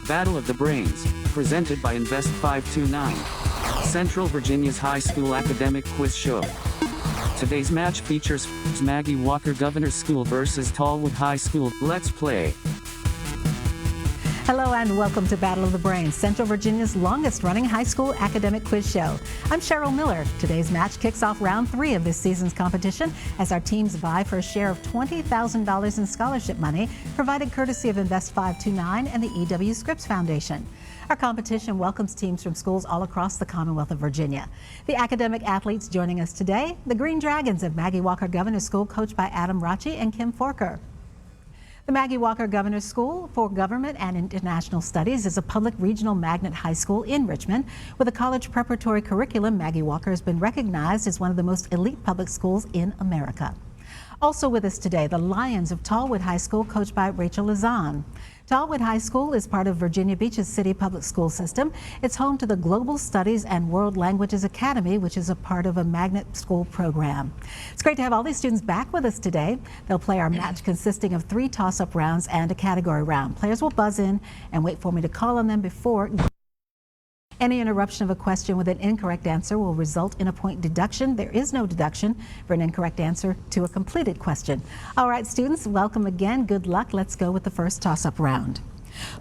Battle of the Brains, presented by Invest 529. Central Virginia's high school academic quiz show. Today's match features Maggie Walker Governor's School versus Tallwood High School. Let's play. Hello and welcome to Battle of the Brains, Central Virginia's longest-running high school academic quiz show. I'm Cheryl Miller. Today's match kicks off round 3 of this season's competition as our teams vie for a share of $20,000 in scholarship money provided courtesy of Invest 529 and the E.W. Scripps Foundation. Our competition welcomes teams from schools all across the Commonwealth of Virginia. The academic athletes joining us today, the Green Dragons of Maggie Walker Governor's School, coached by Adam Rachi and Kim Forker. The Maggie Walker Governor's School for Government and International Studies is a public regional magnet high school in Richmond. With a college preparatory curriculum, Maggie Walker has been recognized as one of the most elite public schools in America. Also with us today, the Lions of Tallwood High School, coached by Rachel Lazan. Tallwood High School is part of Virginia Beach's city public school system. It's home to the Global Studies and World Languages Academy, which is a part of a magnet school program. It's great to have all these students back with us today. They'll play our match consisting of 3 toss-up rounds and a category round. Players will buzz in and wait for me to call on them before. Any interruption of a question with an incorrect answer will result in a point deduction. There is no deduction for an incorrect answer to a completed question. All right, students, welcome again. Good luck. Let's go with the first toss-up round.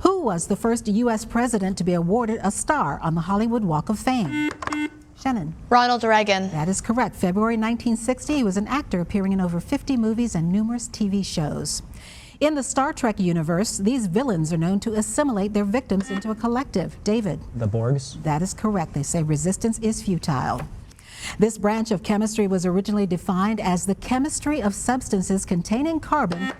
Who was the first U.S. president to be awarded a star on the Hollywood Walk of Fame? Shannon. Ronald Reagan. That is correct. February 1960, he was an actor appearing in over 50 movies and numerous TV shows. In the Star Trek universe, these villains are known to assimilate their victims into a collective. David. The Borgs. That is correct. They say resistance is futile. This branch of chemistry was originally defined as the chemistry of substances containing carbon.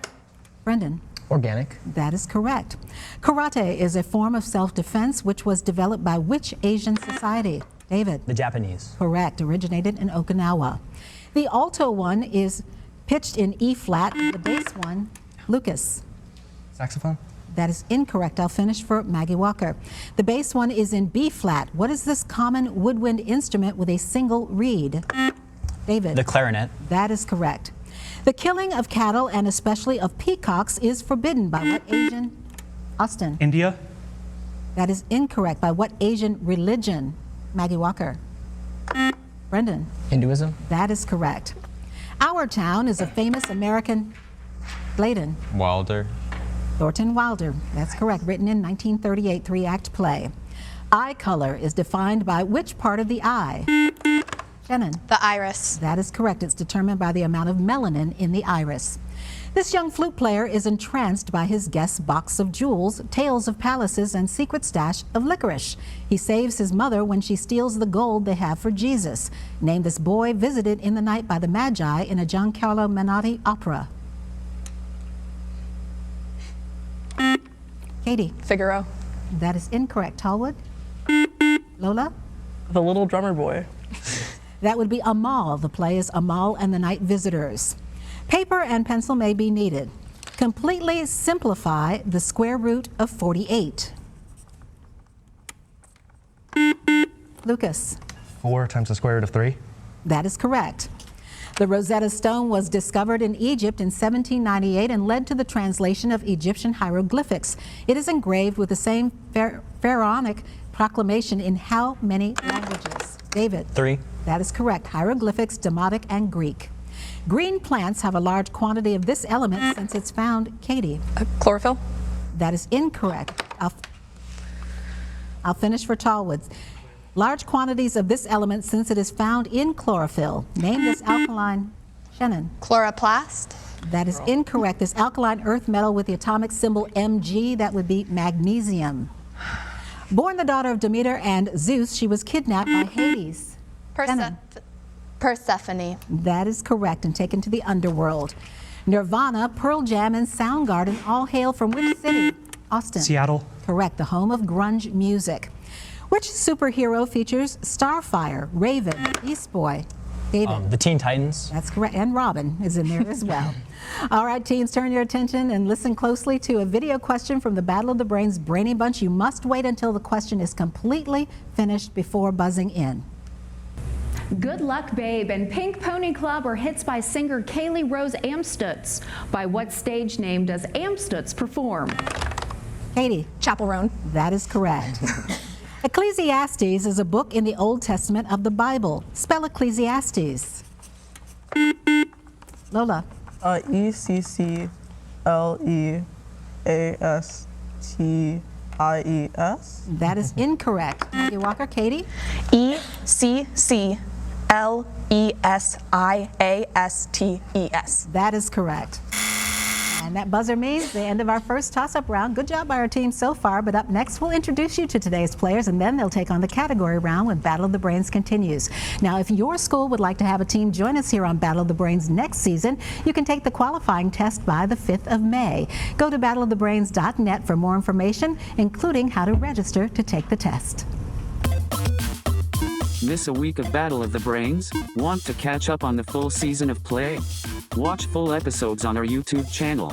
Brendan. Organic. That is correct. Karate is a form of self-defense which was developed by which Asian society? David. The Japanese. Correct. Originated in Okinawa. The alto one is pitched in E flat. The bass one, Lucas. Saxophone. That is incorrect. I'll finish for Maggie Walker. The bass one is in B flat. What is this common woodwind instrument with a single reed? David. The clarinet. That is correct. The killing of cattle and especially of peacocks is forbidden by what Asian? Austin. India. That is incorrect. By what Asian religion? Maggie Walker. Brendan. Hinduism. That is correct. Our Town is a famous American. Bladen. Wilder. Thornton Wilder. That's correct. Written in 1938, 3-act play. Eye color is defined by which part of the eye? Shannon. The iris. That is correct. It's determined by the amount of melanin in the iris. This young flute player is entranced by his guest's box of jewels, tales of palaces, and secret stash of licorice. He saves his mother when she steals the gold they have for Jesus. Name this boy visited in the night by the Magi in a Giancarlo Menotti opera. Katie. Figaro. That is incorrect. Tallwood. Lola. The Little Drummer Boy. That would be Amal. The play is Amal and the Night Visitors. Paper and pencil may be needed. Completely simplify the square root of 48. Lucas. 4 times the square root of 3. That is correct. The Rosetta Stone was discovered in Egypt in 1798 and led to the translation of Egyptian hieroglyphics. It is engraved with the same pharaonic proclamation in how many languages? David. 3. That is correct. Hieroglyphics, Demotic, and Greek. Green plants have a large quantity of this element since it's found. Katie. Chlorophyll. That is incorrect. I'll finish for Tallwood. Large quantities of this element since it is found in chlorophyll. Name this alkaline. Shannon. Chloroplast. That is incorrect. This alkaline earth metal with the atomic symbol Mg, that would be magnesium. Born the daughter of Demeter and Zeus, she was kidnapped by Hades. Persephone. That is correct, and taken to the underworld. Nirvana, Pearl Jam, and Soundgarden all hail from which city? Austin. Seattle. Correct, the home of grunge music. Which superhero features Starfire, Raven, Beast Boy? David. The Teen Titans. That's correct, and Robin is in there as well. All right, teens, turn your attention and listen closely to a video question from the Battle of the Brains Brainy Bunch. You must wait until the question is completely finished before buzzing in. Good Luck Babe and Pink Pony Club are hits by singer Kaylee Rose Amstutz. By what stage name does Amstutz perform? Katie. Chaperone. That is correct. Ecclesiastes is a book in the Old Testament of the Bible. Spell Ecclesiastes. Lola. Ecclesiastes. That is incorrect. Maggie Walker. Katie. Ecclesiastes. That is correct. And that buzzer means the end of our first toss-up round. Good job by our team so far, but up next we'll introduce you to today's players, and then they'll take on the category round when Battle of the Brains continues. Now, if your school would like to have a team join us here on Battle of the Brains next season, you can take the qualifying test by the 5th of May. Go to battleofthebrains.net for more information, including how to register to take the test. Miss a week of Battle of the Brains? Want to catch up on the full season of play? Watch full episodes on our YouTube channel.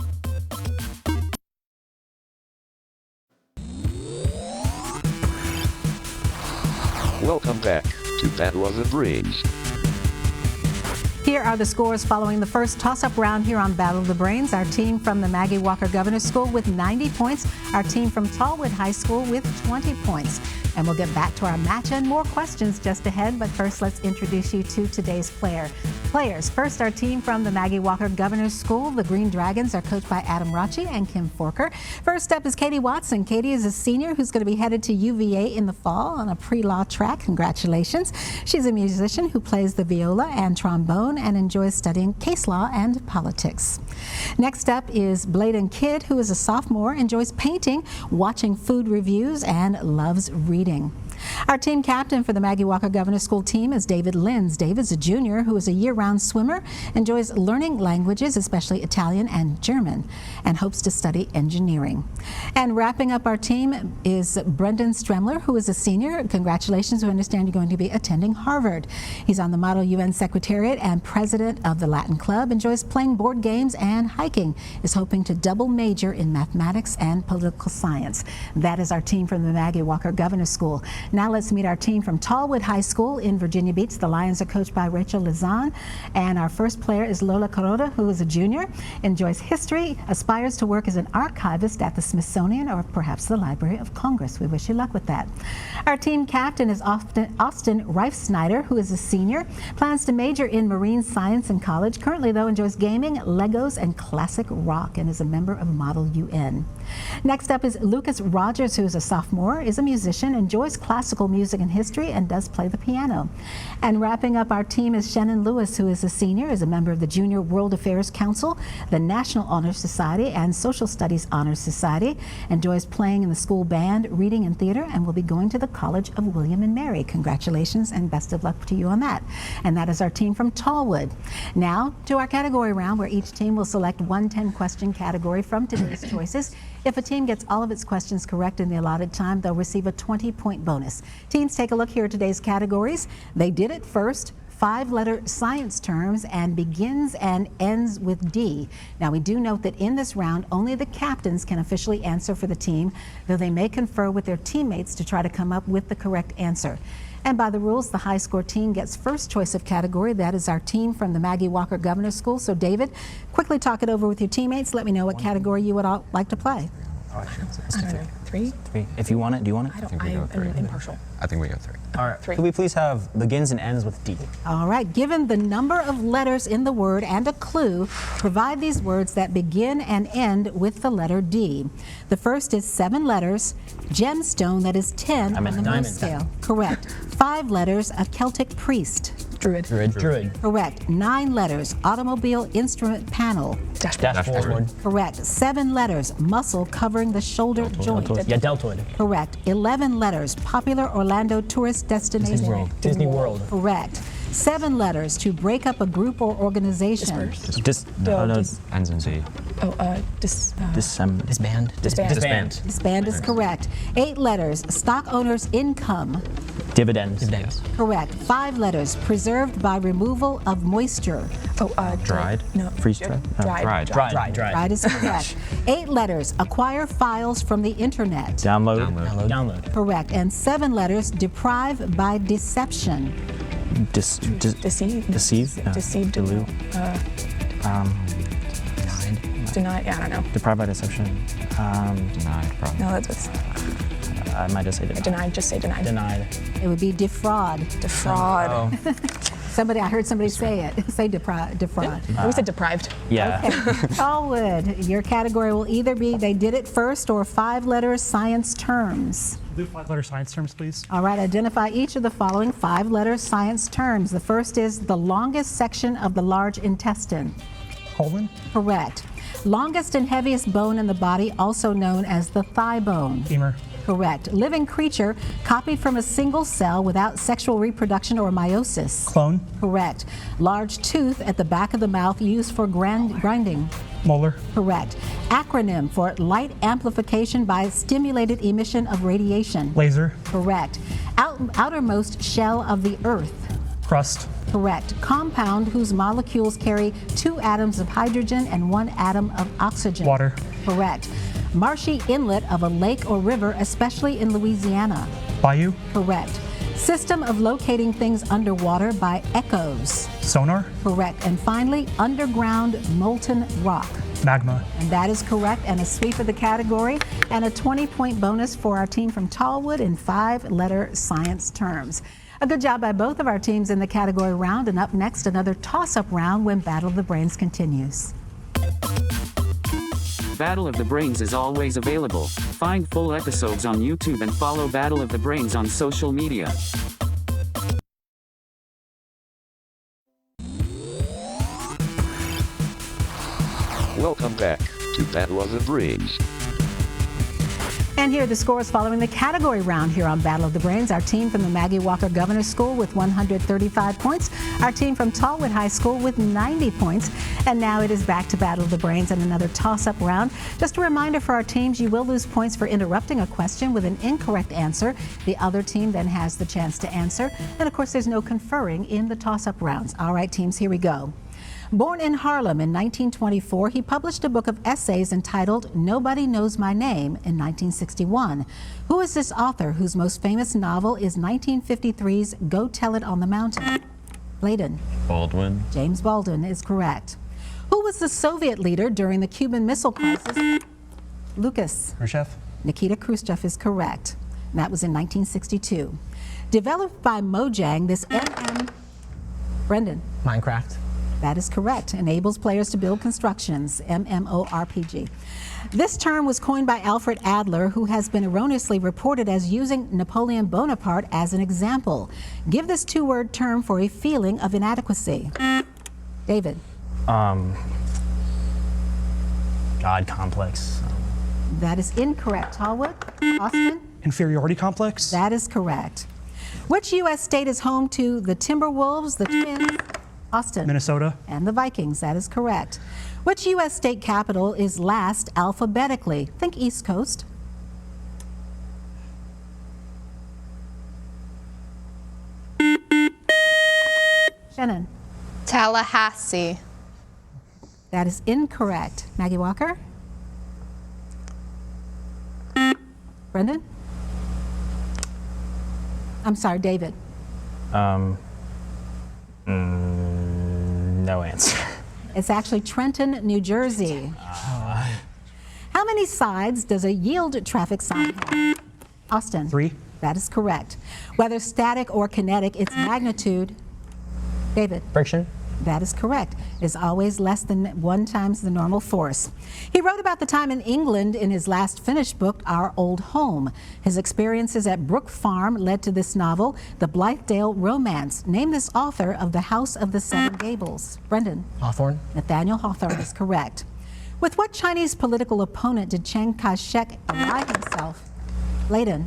Welcome back to Battle of the Brains. Here are the scores following the first toss-up round here on Battle of the Brains. Our team from the Maggie Walker Governor's School with 90 points. Our team from Tallwood High School with 20 points. And we'll get back to our match and more questions just ahead. But first, let's introduce you to today's players. First, our team from the Maggie Walker Governor's School. The Green Dragons are coached by Adam Rachi and Kim Forker. First up is Katie Watson. Katie is a senior who's going to be headed to UVA in the fall on a pre-law track. Congratulations. She's a musician who plays the viola and trombone and enjoys studying case law and politics. Next up is Bladen Kidd, who is a sophomore, enjoys painting, watching food reviews, and loves reading. Our team captain for the Maggie Walker Governor's School team is David Linz. David's a junior who is a year-round swimmer, enjoys learning languages, especially Italian and German, and hopes to study engineering. And wrapping up our team is Brendan Stremler, who is a senior. Congratulations, we understand you're going to be attending Harvard. He's on the Model UN Secretariat and president of the Latin Club, enjoys playing board games and hiking, is hoping to double major in mathematics and political science. That is our team from the Maggie Walker Governor's School. Now let's meet our team from Tallwood High School in Virginia Beach. The Lions are coached by Rachel Lizan, and our first player is Lola Carota, who is a junior, enjoys history, aspires to work as an archivist at the Smithsonian or perhaps the Library of Congress. We wish you luck with that. Our team captain is Austin Reifsnyder, who is a senior, plans to major in marine science in college. Currently, though, enjoys gaming, Legos, and classic rock, and is a member of Model UN. Next up is Lucas Rogers, who is a sophomore, is a musician, enjoys classical music and history, and does play the piano. And wrapping up our team is Shannon Lewis, who is a senior, is a member of the Junior World Affairs Council, the National Honor Society, and Social Studies Honor Society, enjoys playing in the school band, reading, and theater, and will be going to the College of William and Mary. Congratulations and best of luck to you on that. And that is our team from Tallwood. Now to our category round, where each team will select one 10-question category from today's choices. If a team gets all of its questions correct in the allotted time, they'll receive a 20-point bonus. Teams, take a look here at today's categories. They did it first. 5-letter science terms and begins and ends with D. Now, we do note that in this round, only the captains can officially answer for the team, though they may confer with their teammates to try to come up with the correct answer. And by the rules, the high score team gets first choice of category. That is our team from the Maggie Walker Governor's School. So David, quickly talk it over with your teammates. Let me know what category you would all like to play. I don't know. Three? If you want it, do you want it? I'm impartial. I think we go 3. All right. Three. Could we please have begins and ends with D? All right. Given the number of letters in the word and a clue, provide these words that begin and end with the letter D. The first is 7 letters, gemstone, that is 10 on the Mohs diamond. scale. Correct. 5 letters, a Celtic priest. Druid. Druid. Correct. 9 letters, automobile instrument panel. Dashboard. Correct. 7 letters, muscle covering the shoulder joint. Yeah, deltoid. Correct. 11 letters, popular Orlando tourist destination. Disney World. Correct. 7 letters, to break up a group or organization. Ends in Z. Disband. Disband is correct. 8 letters, stock owner's income. Dividends. Correct. 5 letters, preserved by removal of moisture. Dried. No. Freeze-dried. Dried. Right is correct. 8 letters, acquire files from the internet. Download. Correct. And 7 letters, deprive by deception. Deceive. Deceive. Deceived. Delude. Deny. Yeah, I don't know. Deprived by deception. Denied, probably. No, that's what's. I might just say denied. Denied. Just say denied. Denied. It would be defraud. Defraud. Oh, I heard somebody say it. Say defraud. We said deprived. yeah. Tallwood, your category will either be they did it first or 5-letter science terms. Do 5-letter science terms, please. All right, identify each of the following 5-letter science terms. The first is the longest section of the large intestine. Colon. Correct. Longest and heaviest bone in the body, also known as the thigh bone. Femur. Correct. Living creature copied from a single cell without sexual reproduction or meiosis. Clone. Correct. Large tooth at the back of the mouth used for grinding. Molar. Correct. Acronym for light amplification by stimulated emission of radiation. Laser. Correct. Outermost shell of the earth. Crust. Correct. Compound whose molecules carry 2 atoms of hydrogen and 1 atom of oxygen. Water. Correct. Marshy inlet of a lake or river, especially in Louisiana. Bayou. Correct. System of locating things underwater by echoes. Sonar. Correct. And finally, underground molten rock. Magma. And that is correct. And a sweep of the category and a 20-point bonus for our team from Tallwood in 5-letter science terms. A good job by both of our teams in the category round. And up next, another toss-up round when Battle of the Brains continues. Battle of the Brains is always available. Find full episodes on YouTube and follow Battle of the Brains on social media. Welcome back to Battle of the Brains. And here are the scores following the category round here on Battle of the Brains. Our team from the Maggie Walker Governor School with 135 points. Our team from Tallwood High School with 90 points. And now it is back to Battle of the Brains and another toss-up round. Just a reminder for our teams, you will lose points for interrupting a question with an incorrect answer. The other team then has the chance to answer. And of course, there's no conferring in the toss-up rounds. All right, teams, here we go. Born in Harlem in 1924, he published a book of essays entitled Nobody Knows My Name in 1961. Who is this author whose most famous novel is 1953's Go Tell It on the Mountain? Bladen. Baldwin. James Baldwin is correct. Who was the Soviet leader during the Cuban Missile Crisis? Lucas. Khrushchev. Nikita Khrushchev is correct. And that was in 1962. Developed by Mojang, this Brendan. Minecraft. That is correct. Enables players to build constructions, MMORPG. This term was coined by Alfred Adler, who has been erroneously reported as using Napoleon Bonaparte as an example. Give this 2-word term for a feeling of inadequacy. David. God complex. That is incorrect. Tallwood. Austin. Inferiority complex. That is correct. Which U.S. state is home to the Timberwolves, the Twins? Austin. Minnesota. And the Vikings, that is correct. Which U.S. state capital is last alphabetically? Think East Coast. Shannon. Tallahassee. That is incorrect. Maggie Walker. Brendan. I'm sorry, David. No answer. It's actually Trenton, New Jersey. How many sides does a yield traffic sign have? Austin. 3. That is correct. Whether static or kinetic, its magnitude. David. Friction. That is correct. It is always less than 1 times the normal force. He wrote about the time in England in his last finished book, Our Old Home. His experiences at Brook Farm led to this novel, The Blithedale Romance. Name this author of The House of the Seven Gables. Brendan. Hawthorne. Nathaniel Hawthorne is correct. With what Chinese political opponent did Chiang Kai-shek ally himself? Layden.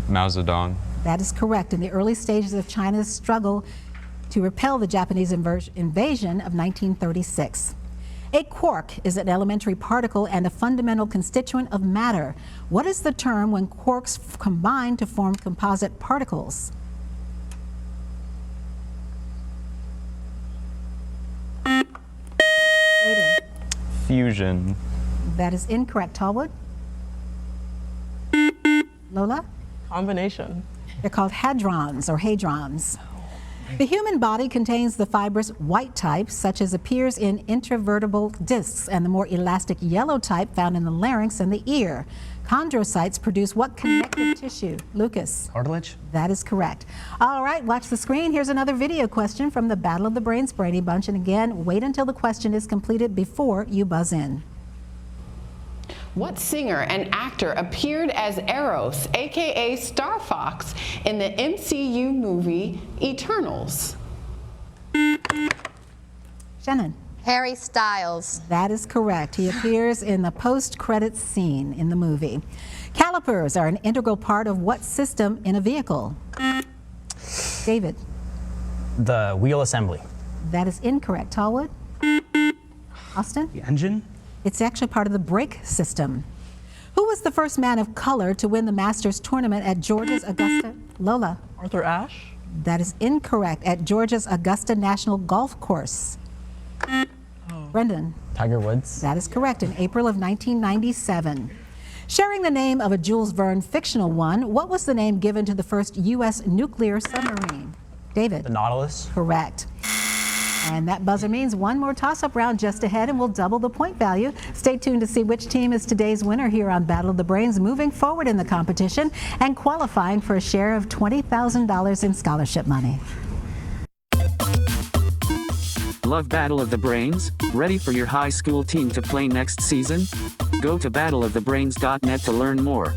Mao Zedong. That is correct. In the early stages of China's struggle to repel the Japanese invasion of 1936. A quark is an elementary particle and a fundamental constituent of matter. What is the term when quarks combine to form composite particles? Fusion. That is incorrect. Tallwood? Lola? Combination. They're called hadrons or hadrons. The human body contains the fibrous white type, such as appears in intravertebral discs, and the more elastic yellow type found in the larynx and the ear. Chondrocytes produce what connective tissue? Lucas? Cartilage? That is correct. All right, watch the screen. Here's another video question from the Battle of the Brains Brady Bunch. And again, wait until the question is completed before you buzz in. What singer and actor appeared as Eros, aka Star Fox, in the MCU movie Eternals? Shannon? Harry Styles. That is correct. He appears in the post-credits scene in the movie. Calipers are an integral part of what system in a vehicle? David? The wheel assembly. That is incorrect. Tallwood? Austin? The engine? It's actually part of the brake system. Who was the first man of color to win the Masters tournament at Georgia's Augusta? Lola? Arthur Ashe. That is incorrect. At Georgia's Augusta National Golf Course. Brendan? Tiger Woods. That is correct, in April of 1997. Sharing the name of a Jules Verne fictional one, what was the name given to the first U.S. nuclear submarine? David? The Nautilus. Correct. And that buzzer means one more toss-up round just ahead, and we'll double the point value. Stay tuned to see which team is today's winner here on Battle of the Brains, moving forward in the competition and qualifying for a share of $20,000 in scholarship money. Love Battle of the Brains? Ready for your high school team to play next season? Go to battleofthebrains.net to learn more.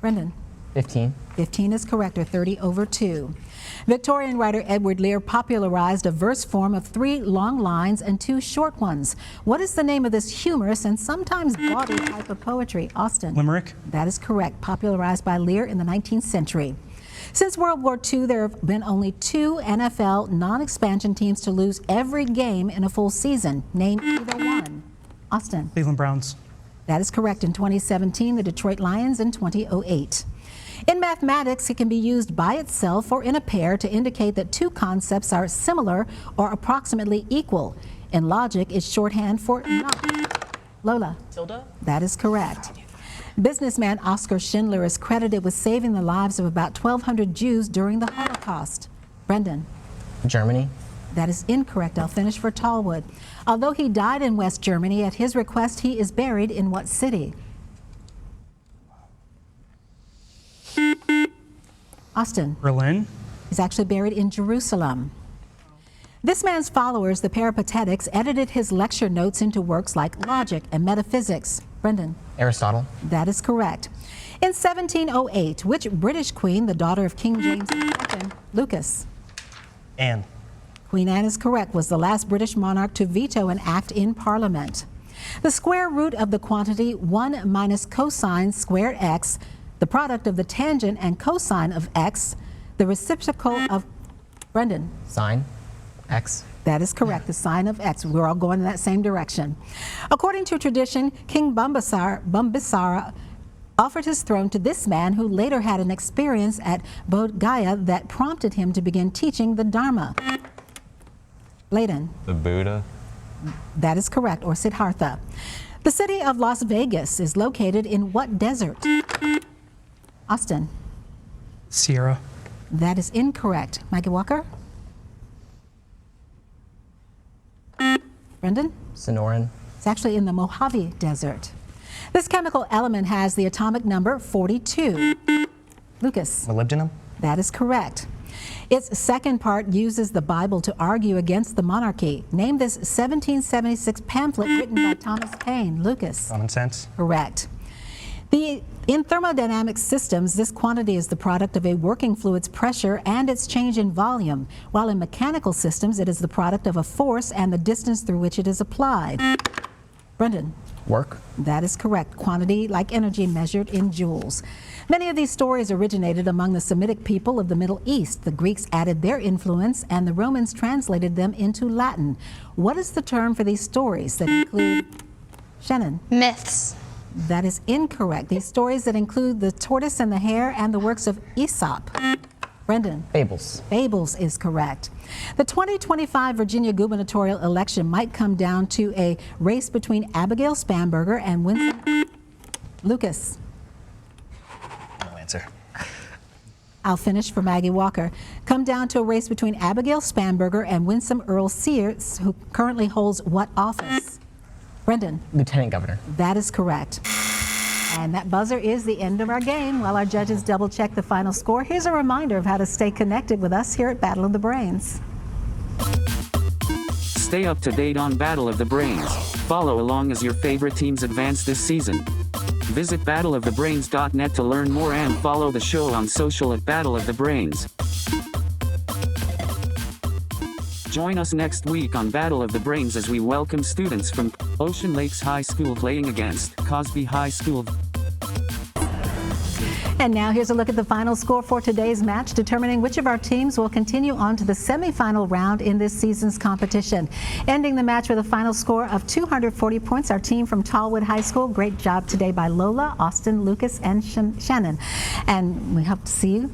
Brendan? 15. 15 is correct, or 30 over 2. Victorian writer Edward Lear popularized a verse form of 3 long lines and 2 short ones. What is the name of this humorous and sometimes bawdy type of poetry? Austin? Limerick? That is correct, popularized by Lear in the 19th century. Since World War II, there have been only 2 NFL non-expansion teams to lose every game in a full season. Name either one. Austin? Cleveland Browns. That is correct. In 2017, the Detroit Lions. In 2008. In mathematics, it can be used by itself or in a pair to indicate that 2 concepts are similar or approximately equal. In logic, it's shorthand for not. Lola? Tilda? That is correct. Businessman Oskar Schindler is credited with saving the lives of about 1,200 Jews during the Holocaust. Brendan? Germany. That is incorrect. I'll finish for Tallwood. Although he died in West Germany, at his request, he is buried in what city? Austin? Berlin. He's actually buried in Jerusalem. This man's followers, the Peripatetics, edited his lecture notes into works like Logic and Metaphysics. Brendan? Aristotle. That is correct. In 1708, which British queen, the daughter of King James II, Lucas? Anne. Queen Anne is correct, was the last British monarch to veto an act in Parliament. The square root of the quantity 1 minus cosine squared x, the product of the tangent and cosine of x, the reciprocal of, Brendan? Sine. X. That is correct, the sine of x. We're all going in that same direction. According to tradition, King Bimbisara offered his throne to this man, who later had an experience at Bodh Gaya that prompted him to begin teaching the Dharma. Layden? The Buddha. That is correct, or Siddhartha. The city of Las Vegas is located in what desert? Austin? Sierra. That is incorrect. Maggie Walker? Brendan? Sonoran. It's actually in the Mojave Desert. This chemical element has the atomic number 42. Lucas? Molybdenum. That is correct. Its second part uses the Bible to argue against the monarchy. Name this 1776 pamphlet written by Thomas Paine. Lucas? Common sense. Correct. In thermodynamic systems, this quantity is the product of a working fluid's pressure and its change in volume, while in mechanical systems, it is the product of a force and the distance through which it is applied. Brendan? Work. That is correct. Quantity like energy measured in joules. Many of these stories originated among the Semitic people of the Middle East. The Greeks added their influence and the Romans translated them into Latin. What is the term for these stories that include, Shannon? Myths. That is incorrect. These stories that include the tortoise and the hare and the works of Aesop. Brendan? Fables. Fables is correct. The 2025 Virginia gubernatorial election might come down to a race between Abigail Spanberger and Winston Lucas. I'll finish for Maggie Walker. Come down to a race between Abigail Spanberger and Winsome Earl Sears, who currently holds what office? Brendan? Lieutenant Governor. That is correct. And that buzzer is the end of our game. While our judges double check the final score, here's a reminder of how to stay connected with us here at Battle of the Brains. Stay up to date on Battle of the Brains. Follow along as your favorite teams advance this season. Visit battleofthebrains.net to learn more and follow the show on social at Battle of the Brains. Join us next week on Battle of the Brains as we welcome students from Ocean Lakes High School playing against Cosby High School. And now here's a look at the final score for today's match, determining which of our teams will continue on to the semifinal round in this season's competition. Ending the match with a final score of 240 points, our team from Tallwood High School. Great job today by Lola, Austin, Lucas, and Shannon. And we hope to see you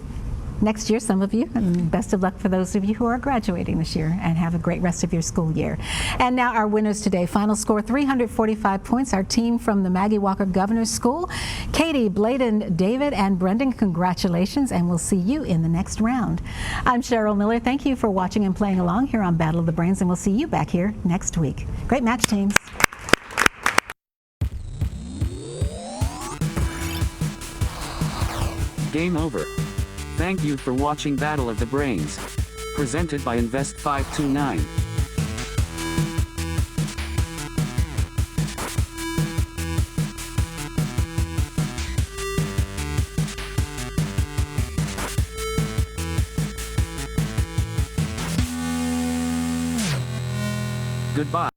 next year, some of you, and best of luck for those of you who are graduating this year, and have a great rest of your school year. And now our winners today. Final score 345 points. Our team from the Maggie Walker Governor's School. Katie, Bladen, David, and Brendan, congratulations, and we'll see you in the next round. I'm Cheryl Miller. Thank you for watching and playing along here on Battle of the Brains, and we'll see you back here next week. Great match, teams. Game over. Thank you for watching Battle of the Brains. Presented by Invest 529. Goodbye.